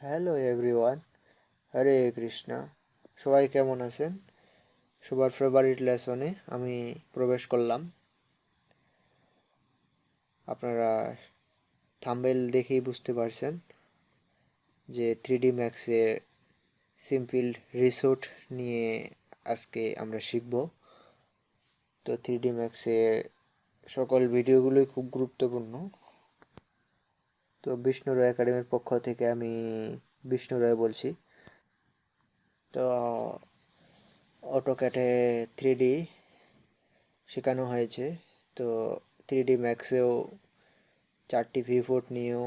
Hello everyone, হরে কৃষ্ণা। সবাই কেমন আছেন? সবার ফেভারিট লেসনে আমি প্রবেশ করলাম। আপনারা থাম্বনেল দেখেই বুঝতে পারছেন যে 3D ম্যাক্সের সিম্পল রিসোর্ট নিয়ে আজকে আমরা শিখব। তো 3D ম্যাক্সের সকল ভিডিওগুলোই খুব গুরুত্বপূর্ণ। তো বিষ্ণু রয় একাডেমির পক্ষ থেকে আমি বিষ্ণু রয় বলছি। তো অটোক্যাডে 3D শেখানো হয়েছে। তো 3D ম্যাক্সেও 4টি ভিউপোর্ট নিয়েও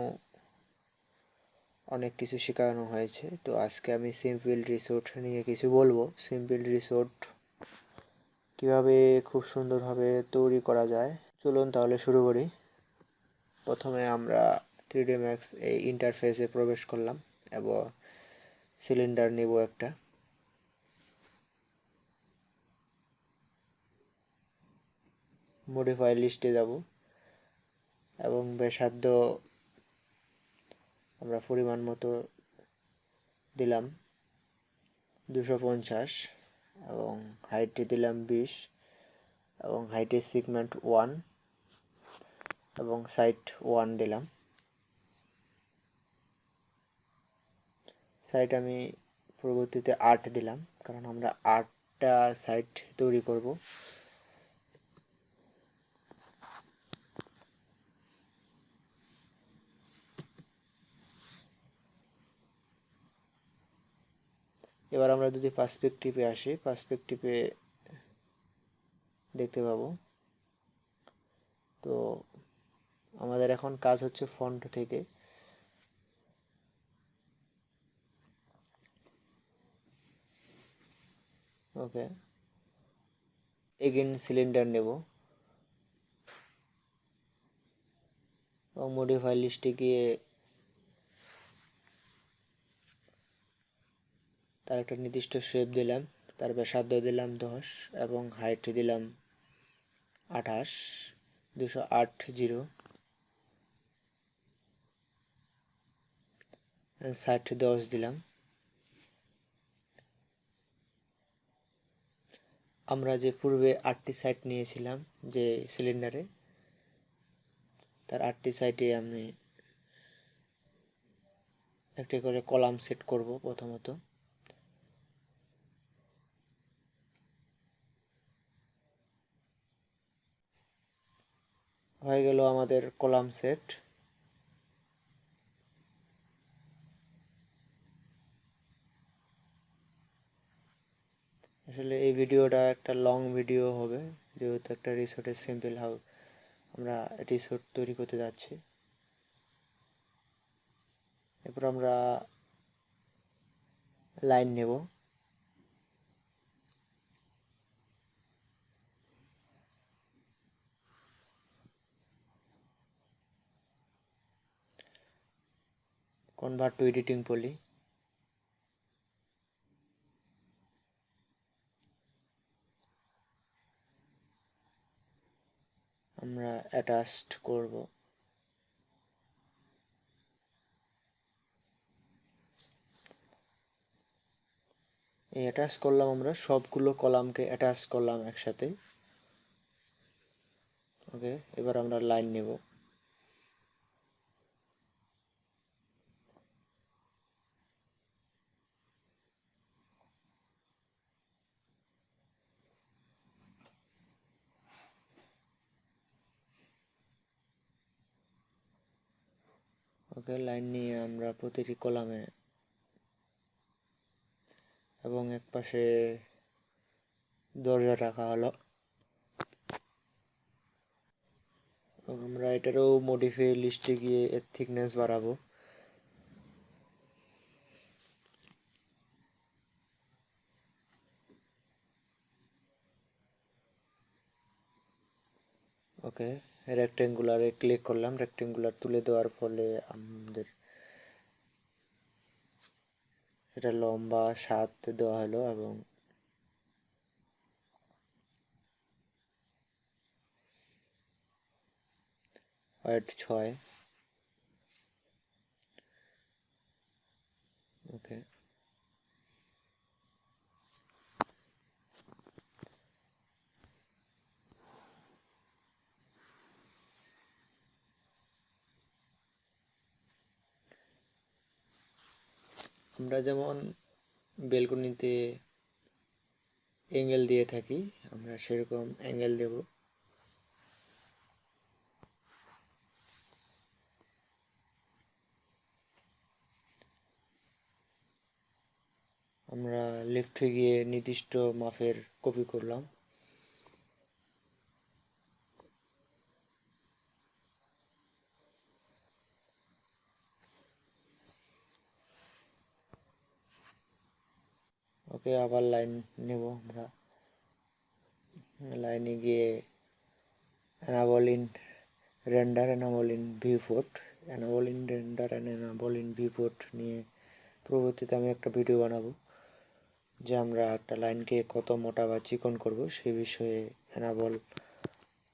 অনেক কিছু শেখানো হয়েছে। তো আজকে আমি সিম্পল রিসোর্ট নিয়ে কিছু বলবো। সিম্পল রিসোর্ট কীভাবে খুব সুন্দরভাবে তৈরি করা যায়, চলুন তাহলে শুরু করি। প্রথমে আমরা 3D ম্যাক্স এই ইন্টারফেসে প্রবেশ করলাম এবং সিলিন্ডার নেব একটা। মডিফাই লিস্টে যাব এবং ব্যাসার্ধ আমরা পরিমাণ মতো দিলাম 250 এবং হাইটটি দিলাম 20 এবং হাইটের সেগমেন্ট 1 এবং সাইড 1 দিলাম। সাইড আমি পরবর্তীতে 8 দিলাম, কারণ আমরা 8টা সাইড তৈরি করব। এবার আমরা যদি পার্সপেক্টিভে আসি, পার্সপেক্টিভে দেখতে পাবো। তো আমাদের এখন কাজ হচ্ছে ফ্রন্ট থেকে। ওকে, এগেন সিলিন্ডার নেব এবং মডিফাই লিস্টে গিয়ে তার একটা নির্দিষ্ট শেপ দিলাম, তার ব্যাসার্ধ দিলাম 10 এবং হাইট দিলাম 28, 280, সাইড 10 দিলাম। আমরা যে পূর্বে 8টি সাইড নিয়েছিলাম যে সিলিন্ডারে, তার 8টি সাইডে আমি একটি করে কলাম সেট করব। প্রথমত হয়ে গেল আমাদের কলাম সেট। আসলে এই ভিডিওটা একটা লং ভিডিও হবে, যেহেতু একটা রিসোর্টের সিম্পল হাউস আমরা রিসোর্ট তৈরি করতে যাচ্ছি। এরপর আমরা লাইন নেব। কনভার্ট টু এডিটিং পলি। আমরা অ্যাটাচড করব। এই অ্যাটাচ করলাম, আমরা সবগুলো কলামকে অ্যাটাচ করলাম একসাথে। ওকে, এবার আমরা লাইন নেব। ওকে, লাইন নিয়ে আমরা প্রতিটি কলামে এবং এক পাশে দরজা রাখা হলো। আমরা এটারও মডিফাই লিস্টে গিয়ে এর থিকনেস বাড়াবো। ওকে, রেক্টেঙ্গুলারে ক্লিক করলাম। রেক্টেঙ্গুলার তুলে দেওয়ার ফলে আমাদের এটা লম্বা 7 দেওয়া হলো এবং হাইট 6। ওকে, আমরা যেমন বেলকনিতে অ্যাঙ্গেল দিয়ে থাকি, আমরা সেরকম অ্যাঙ্গেল দেব। আমরা লেফটে গিয়ে নির্দিষ্ট মাপের কপি করলাম। ওকে, আবার লাইন নেব আমরা। লাইনে গিয়ে enable in render, enable in viewport, enable in render and enable in viewport নিয়ে পরবর্তীতে আমি একটা ভিডিও বানাবো যে আমরা একটা লাইনকে কত মোটা বা চিকন করব সেই বিষয়ে enable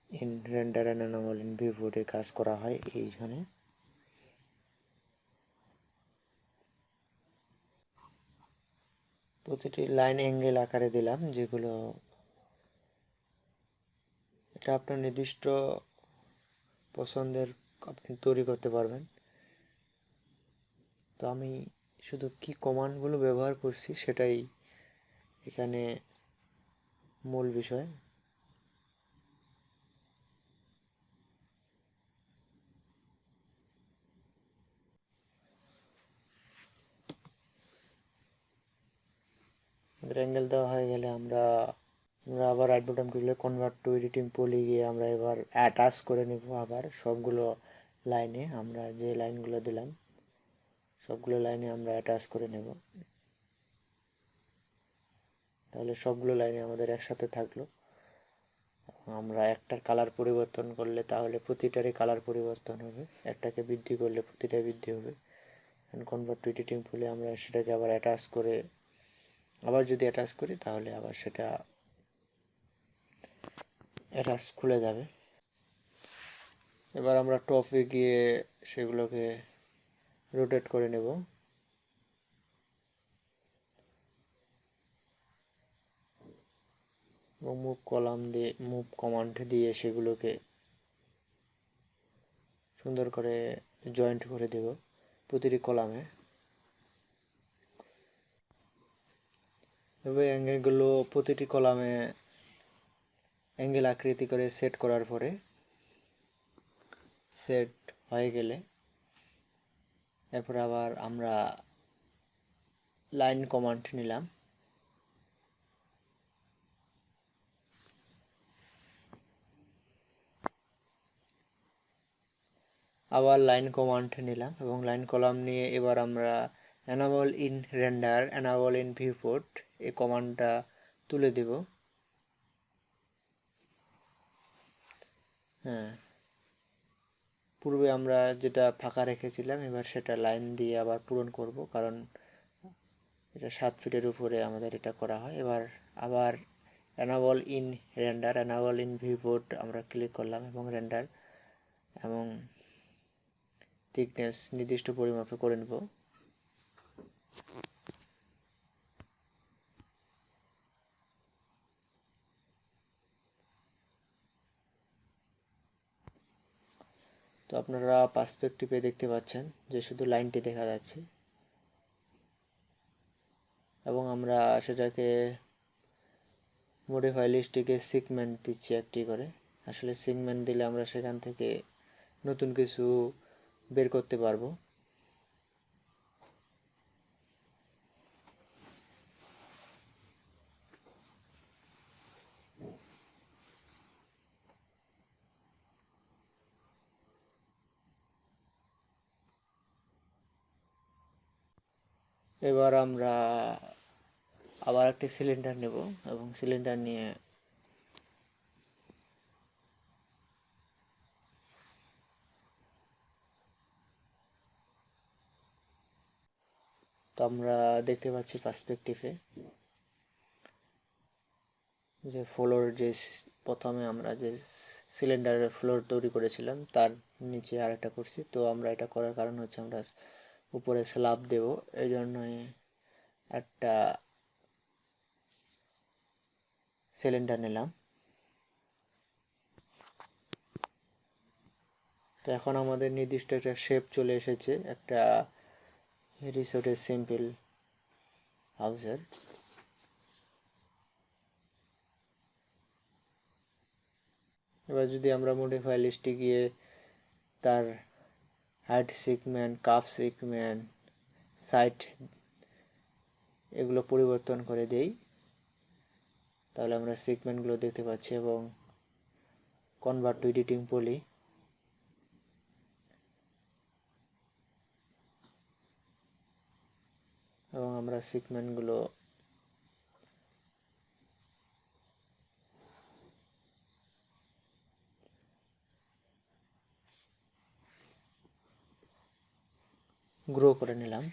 in render and enable in viewport এ কাজ করা হয়। এইখানে প্রতিটি লাইন অ্যাঙ্গেল আকারে দিলাম, যেগুলো এটা আপনার নির্দিষ্ট পছন্দের আপনি তৈরি করতে পারবেন। তো আমি শুধু কি কমান্ডগুলো ব্যবহার করছি সেটাই এখানে মূল বিষয়। আমাদের অ্যাঙ্গেল দেওয়া হয়ে গেলে আমরা আবার রাইট বাটন ক্লিক করে কনভার্ট টু এডিটিং পলি গিয়ে আমরা এবার অ্যাটাচ করে নেব। আবার সবগুলো লাইনে আমরা যে লাইনগুলো দিলাম সবগুলো লাইনে আমরা অ্যাটাচ করে নেব। তাহলে সবগুলো লাইনে আমাদের একসাথে থাকলো। আমরা একটার কালার পরিবর্তন করলে তাহলে প্রতিটারই কালার পরিবর্তন হবে, একটাকে বৃদ্ধি করলে প্রতিটাই বৃদ্ধি হবে। কনভার্ট টু এডিটিং পলি আমরা সেটাকে আবার অ্যাটাচ করে আবার যদি অ্যাটাচ করি তাহলে আবার সেটা অ্যাটাচ খুলে যাবে। এবার আমরা টপে গিয়ে সেগুলোকে রোটেট করে নেব। এবং মুভ কমান্ড দিয়ে সেগুলোকে সুন্দর করে জয়েন্ট করে দেব প্রতিটি কলামে। এভাবে অ্যাঙ্গেলগুলো প্রতিটি কলামে অ্যাঙ্গেল আকৃতি করে সেট করার পরে সেট হয়ে গেলে এরপর আবার আমরা লাইন কমান্ড নিলাম। আবার লাইন কমান্ড নিলাম এবং লাইন কলাম নিয়ে এবার আমরা enable in render, enable in viewport এই কমান্ডটা তুলে দেব। হ্যাঁ, পূর্বে আমরা যেটা ফাঁকা রেখেছিলাম এবার সেটা লাইন দিয়ে আবার পূরণ করব, কারণ এটা 7 ফিটের উপরে আমাদের এটা করা হয়। এবার আবার enable in render, enable in viewport আমরা ক্লিক করলাম এবং রেন্ডার এবং থিকনেস নির্দিষ্ট পরিমাপে করে নেব। তো আপনারা পার্সপেক্টিভে দেখতে পাচ্ছেন যে শুধু লাইনটি দেখা যাচ্ছে এবং আমরা সেটাকে মডিফাই লিস্টটিকে সেগমেন্ট দিচ্ছি একটি করে। আসলে সেগমেন্ট দিলে আমরা সেখান থেকে নতুন কিছু বের করতে পারবো। এবার আমরা আবার একটি সিলিন্ডার নেব এবং সিলিন্ডার নিয়ে তো আমরা দেখতে পাচ্ছি পার্সপেক্টিভে যে ফ্লোর, যে প্রথমে আমরা যে সিলিন্ডারের ফ্লোর তৈরি করেছিলাম তার নিচে আরেকটা করছি। তো আমরা এটা করার কারণ হচ্ছে আমরা উপরে স্ল্যাব দেব, এই জন্যই একটা সিলিন্ডার নিলাম। তো এখন আমাদের নির্দিষ্ট একটা শেপ চলে এসেছে একটা রিসোর্টের সিম্পল হাউসের। এবার যদি আমরা মডিফাই লিস্টে গিয়ে তার height segment, calf segment, site এগুলো পরিবর্তন করে দেই, তাহলে আমরা সিগমেন্টগুলো দেখতে পাচ্ছি এবং কনভার্ট টু এডিটিং বলি। এবং আমরা সিগমেন্টগুলো গ্রো করে নিলাম।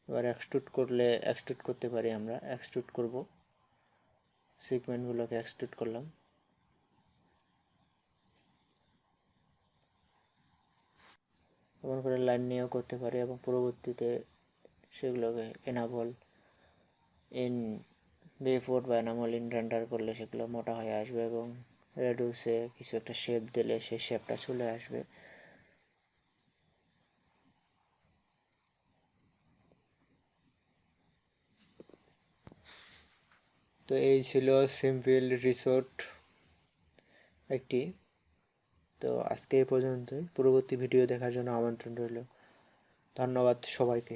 এবার এক্সট্রুড করতে পারি, আমরা এক্সট্রুড করব, সিগমেন্টগুলোকে এক্সট্রুড করলাম। এমন করে লাইন নিয়েও করতে পারি এবং পরবর্তীতে সেগুলোকে এনাবল ইন বিফোর বা এনাবল ইন রেন্ডার করলে সেগুলো মোটা হয়ে আসবে এবং রেডিউসে কিছু একটা শেপ দিলে সেই শেপটা চলে আসবে। তো এই ছিল সিম্পল রিসোর্ট একটি। তো আজকে এই পর্যন্তই। পরবর্তী ভিডিও দেখার জন্য আমন্ত্রণ রইল। ধন্যবাদ সবাইকে।